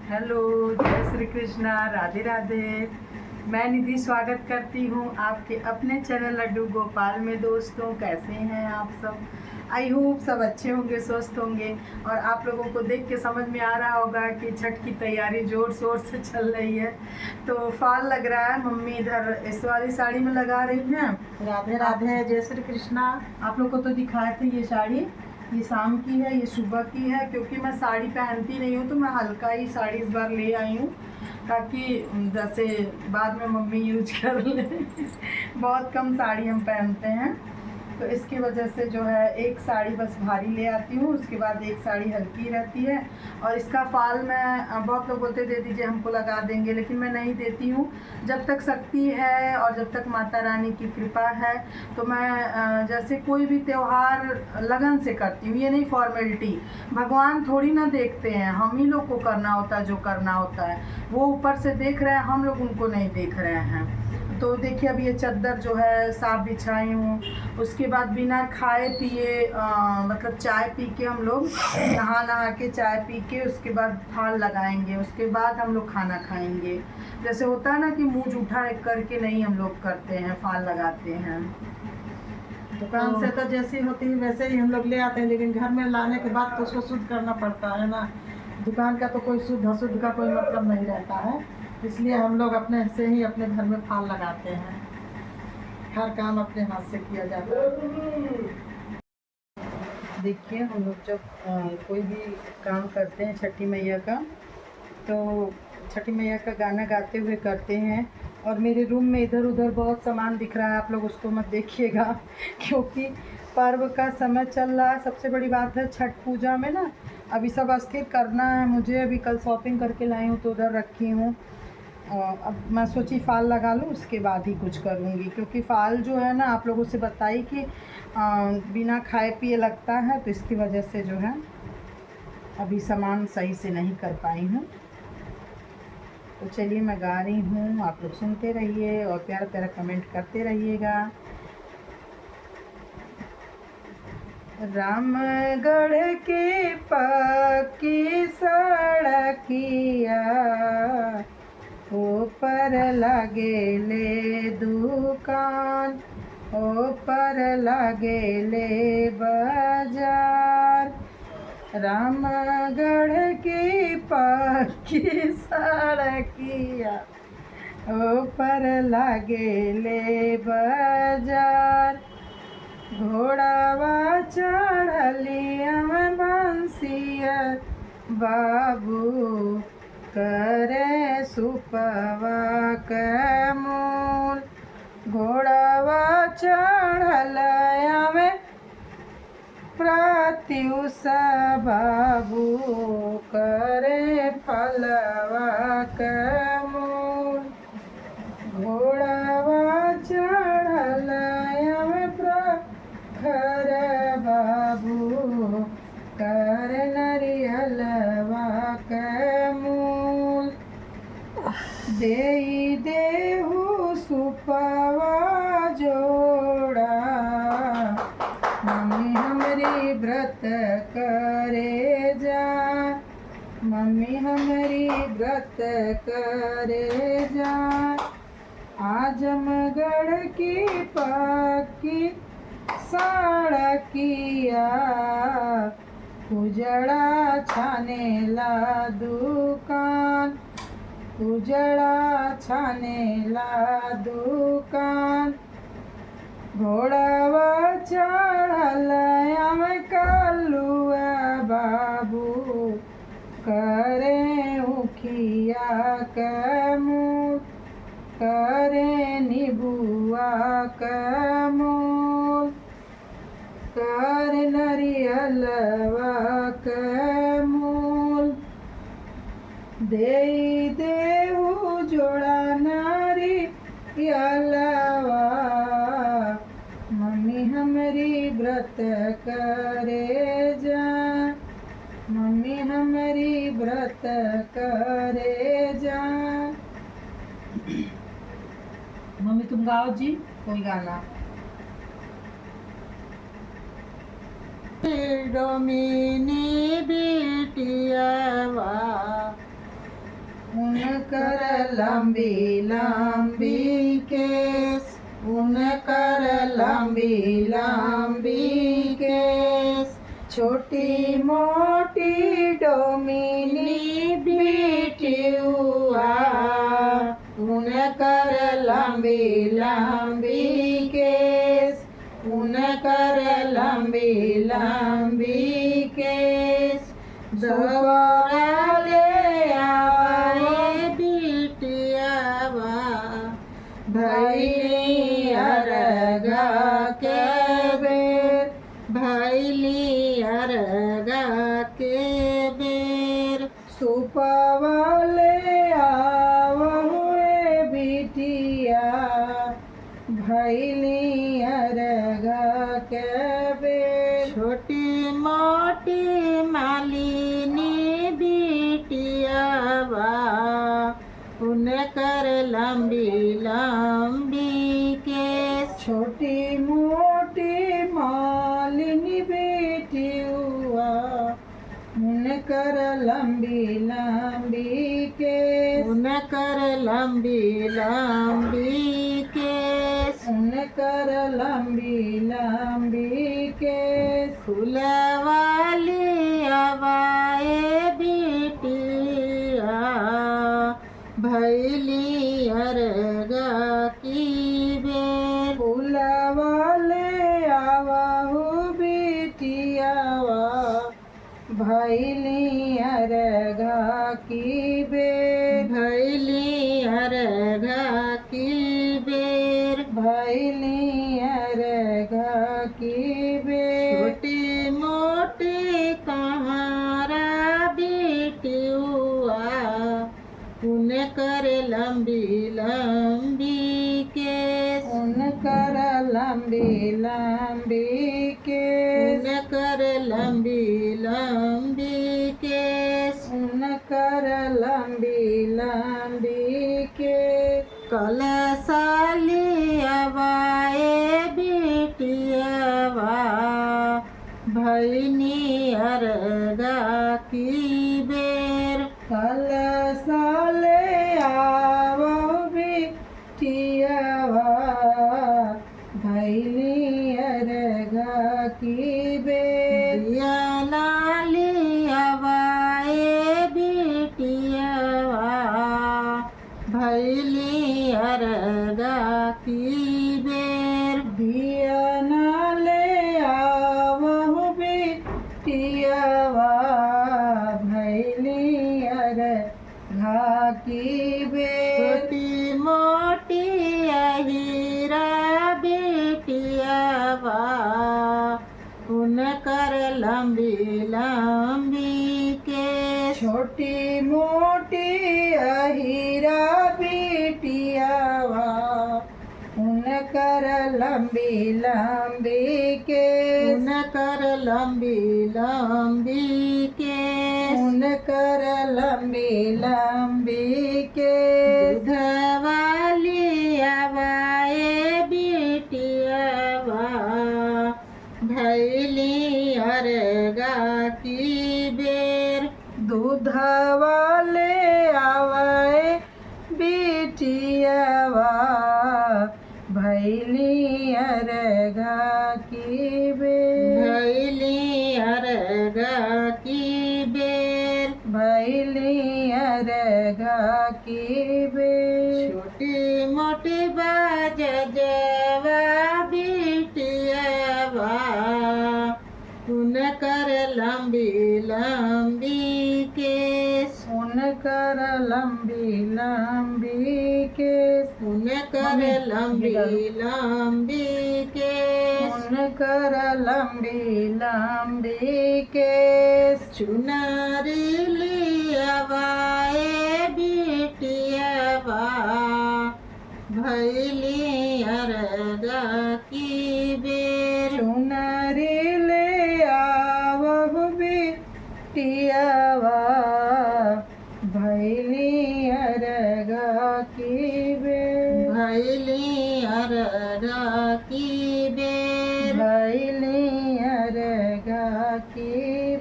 Hello, जय श्री कृष्णा, राधे राधे। मैं निधि स्वागत करती हूँ आपके अपने चैनल लड्डू गोपाल में। दोस्तों, कैसे हैं आप सब? आई होप सब अच्छे होंगे, स्वस्थ होंगे। और आप लोगों को देख के समझ में आ रहा होगा कि छठ की तैयारी ज़ोर शोर से चल रही है। तो फॉल लग रहा है, मम्मी इधर इस वाली साड़ी में लगा रही हैं। राधे राधे, जय श्री कृष्णा। आप लोग को तो दिखाए थे ये साड़ी, ये शाम की है, ये सुबह की है। क्योंकि मैं साड़ी पहनती नहीं हूँ तो मैं हल्का ही साड़ी इस बार ले आई हूँ, ताकि जैसे बाद में मम्मी यूज कर ले। बहुत कम साड़ी हम पहनते हैं, तो इसकी वजह से जो है एक साड़ी बस भारी ले आती हूँ, उसके बाद एक साड़ी हल्की रहती है। और इसका फाल मैं, बहुत लोग बोलते दे दीजिए हमको लगा देंगे, लेकिन मैं नहीं देती हूँ। जब तक शक्ति है और जब तक माता रानी की कृपा है तो मैं जैसे कोई भी त्यौहार लगन से करती हूँ। ये नहीं फॉर्मेलिटी, भगवान थोड़ी ना देखते हैं, हम ही लोग को करना होता है जो करना होता है। वो ऊपर से देख रहे हैं, हम लोग उनको नहीं देख रहे हैं। तो देखिए, अब ये चादर जो है साफ बिछाई हूँ। उसके बाद बिना खाए पिए मतलब चाय पी के हम लोग नहा के चाय पी के उसके बाद फाल लगाएंगे। उसके बाद हम लोग खाना खाएंगे। जैसे होता है ना कि मुँह जूठा करके नहीं हम लोग करते हैं, फाल लगाते हैं। दुकान से तो जैसी होती है वैसे ही हम लोग ले आते हैं, लेकिन घर में लाने के बाद तो उसको शुद्ध करना पड़ता है ना। दुकान का तो कोई शुद्ध अशुद्ध का कोई मतलब नहीं रहता है, इसलिए हम लोग अपने से ही अपने घर में फाल लगाते हैं। हर काम अपने हाथ से किया जाता है। देखिए, हम लोग जब कोई भी काम करते हैं छठी मैया का, तो छठी मैया का गाना गाते हुए करते हैं। और मेरे रूम में इधर उधर बहुत सामान दिख रहा है, आप लोग उसको मत देखिएगा। क्योंकि पर्व का समय चल रहा है। सबसे बड़ी बात है छठ पूजा में ना, अभी सब अस्थिर करना है मुझे। अभी कल शॉपिंग करके लाई हूँ तो उधर रखी हूँ। अब मैं सोची फ़ाल लगा लूँ, उसके बाद ही कुछ करूँगी। क्योंकि फ़ाल जो है ना, आप लोगों से बताई कि बिना खाए पिए लगता है, तो इसकी वजह से जो है अभी सामान सही से नहीं कर पाई हूँ। तो चलिए, मैं गा रही हूँ, आप लोग सुनते रहिए और प्यारा प्यारा कमेंट करते रहिएगा। रामगढ़ के पक्की सड़किया, ऊपर लगेले दुकान, ऊपर लगेले बाजार। रामगढ़ की पक्की सड़किया, ऊपर लगेले बाजार। घोड़ावा चढ़लिया में बंसिया, बाबू करे सुपवा के मूल। घोड़ावा चढ़लिया में प्रत्युष, बाबू करे फलवा के मूल। घोड़ावा चढ़लिया में प्रखर, बाबू कर नरियलवा के मूल। देई देहु सुपवा जोड़ा, मम्मी हमारी व्रत करे जा, मम्मी हमारी व्रत करे जा। आजमगढ़ की पक्की सड़किया, उजड़ा छाने ला दुकान, उजड़ा छाने ला दुकान। घोड़ावा चढ़लिया में कलुआ, बाबू करे उखिया के मुँह, करे नीबुआ के मूल, कर नरियलवा के मूल। देई देहु जोड़ा नारियलवा, मम्मी हमारी व्रत करे जा, मम्मी हमारी व्रत करे जा। मम्मी तुम गाओ जी कोई गाना। डोमिनी बिटियावा उनकर लंबी लंबी केस, उनकर लंबी लंबी केस, छोटी मोटी डोमिनी बिटिया, उनकर लंबी लंबी केस, उनकर लंबी लंबी केस, दोबारा ले आए बिटियावा, भैली अरगा के बेर, भैली अरगा के बेर, सुपवा ले हुए बिटिया, भैली अरगा के बेर, छोटी मोटी मालिनी बिटियावा, उनकर लंबी लंबी केस, छोटी मोटी मालिनी बेटिया, उनकर लंबी लंबी केस, उनकर लंबी लंबी केस, उनकर लंबी लंबी केस, फूलवाली आवाए बिटिया, भैली अरगा की बेर, फूलवाले आवाहू बिटियावा, भैली अरगा की बेर, भैली अरगा की बेर, भैली अरगा की बेर, छोटी मोटी कहारा बिटिया, उनकर लंबी लंबी केस, उनकर लंबी लंबी केस, उनकर लंबी लंबी केस, उनकर लंबी लंबी केस, कलशाली आवाए बिटियावा, भैनी अरगा की बेर, कलशाले आवो बिटियावा, भैली अरगा की बेर, दिया नाली आवाए बिटियावा, भैली अरगा की बेर, दिया नाले आवो बिटियावा, भैली अरगा की बेर, छोटी मोटी अहीरा बिटियावा, उनकर लंबी लंबी केस, छोटी मोटी अहीरा बिटियावा, उनकर लंबी लंबी केस, उनकर लंबी लंबी केस, उनकर लंबी लंबी केस, दूधवाली आवाए बिटियावा, भैली अरगा की बेर, दूधवाले आवाए बिटियावा, भैली अरगा की बेर, भैली अरगा की बेर, भैली अरगा की बेर, छोटी मोटी बाजवा बिटियावा, उनकर लंबी लंबी केस, उनकर लंबी लंबी केस, उनकर लंबी लंबी केस, उनकर लंबी लंबी केस, चुनरी लियावाए बिटियावा, भैली अरगा की बेर, चुनरी ले आवहु बिटियावा, भैली अरगा की बेर, भैली अरगा की बेर, भैली अरगा की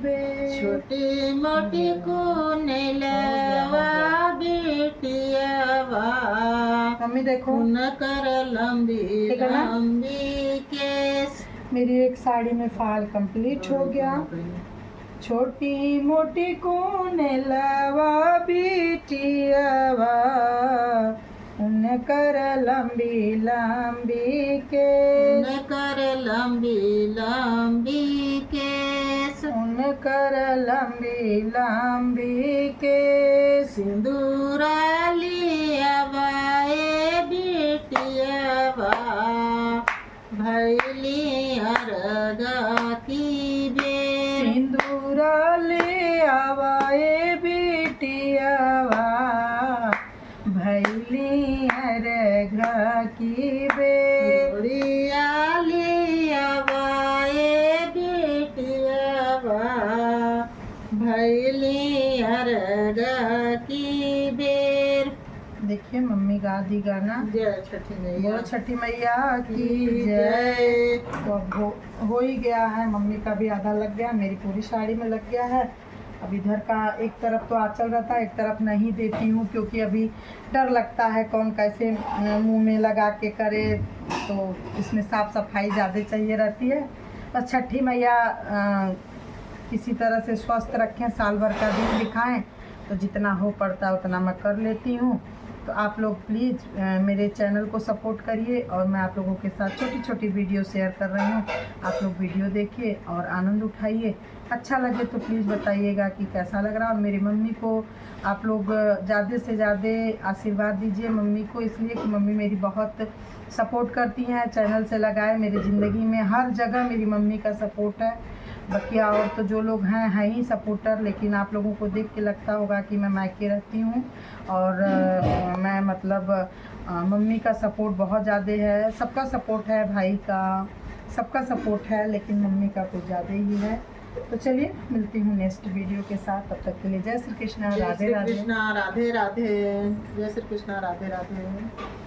बेर, छोटी मोटी को नैलवा मम्मी देखो कर लंबी ठीक है ना? लंबी केस। मेरी एक साड़ी में फाल कंप्लीट हो गया। छोटी मोटी कौन लवा बिटियावा, उन कर लंबी लंबी केस, कर लंबी लंबी केस। उन कर लंबी लंबी केस। सिंदूरा लियावाए बिटियावा, भैली अरगा की बेर। सिंदूरा ले आवाए बिटियावा, भैली अरघा की बेर। उड़िया लियावाए बिटियावा, भैली अरगा की बेर। देखिए मम्मी गा दी गाना। जय छठी मैया। बोलो छठी मैया की जय। तो अब हो ही गया है, मम्मी का भी आधा लग गया, मेरी पूरी साड़ी में लग गया है। अब इधर का एक तरफ तो आंचल रहता है, एक तरफ नहीं देती हूँ क्योंकि अभी डर लगता है कौन कैसे मुंह में लगा के करे, तो इसमें साफ सफाई ज़्यादा चाहिए रहती है। बस छठी मैया किसी तरह से स्वस्थ रखें, साल भर का दिन दिखाएं, तो जितना हो पड़ता है उतना मैं कर लेती हूँ। तो आप लोग प्लीज़ मेरे चैनल को सपोर्ट करिए और मैं आप लोगों के साथ छोटी छोटी वीडियो शेयर कर रही हूँ। आप लोग वीडियो देखिए और आनंद उठाइए। अच्छा लगे तो प्लीज़ बताइएगा कि कैसा लग रहा। और मेरी मम्मी को आप लोग ज़्यादा से ज़्यादा आशीर्वाद दीजिए मम्मी को, इसलिए कि मम्मी मेरी बहुत सपोर्ट करती हैं। चैनल से लगाए मेरी ज़िंदगी में हर जगह मेरी मम्मी का सपोर्ट है। बकिया और तो जो लोग हैं ही सपोर्टर, लेकिन आप लोगों को देख के लगता होगा कि मैं मायके रहती हूँ और मैं मतलब मम्मी का सपोर्ट बहुत ज़्यादा है। सबका सपोर्ट है, भाई का सबका सपोर्ट है, लेकिन मम्मी का कुछ ज़्यादा ही है। तो चलिए मिलती हूँ नेक्स्ट वीडियो के साथ, तब तक के लिए जय श्री कृष्ण, राधे राधे। कृष्णा राधे राधे। जय श्री कृष्णा राधे राधे।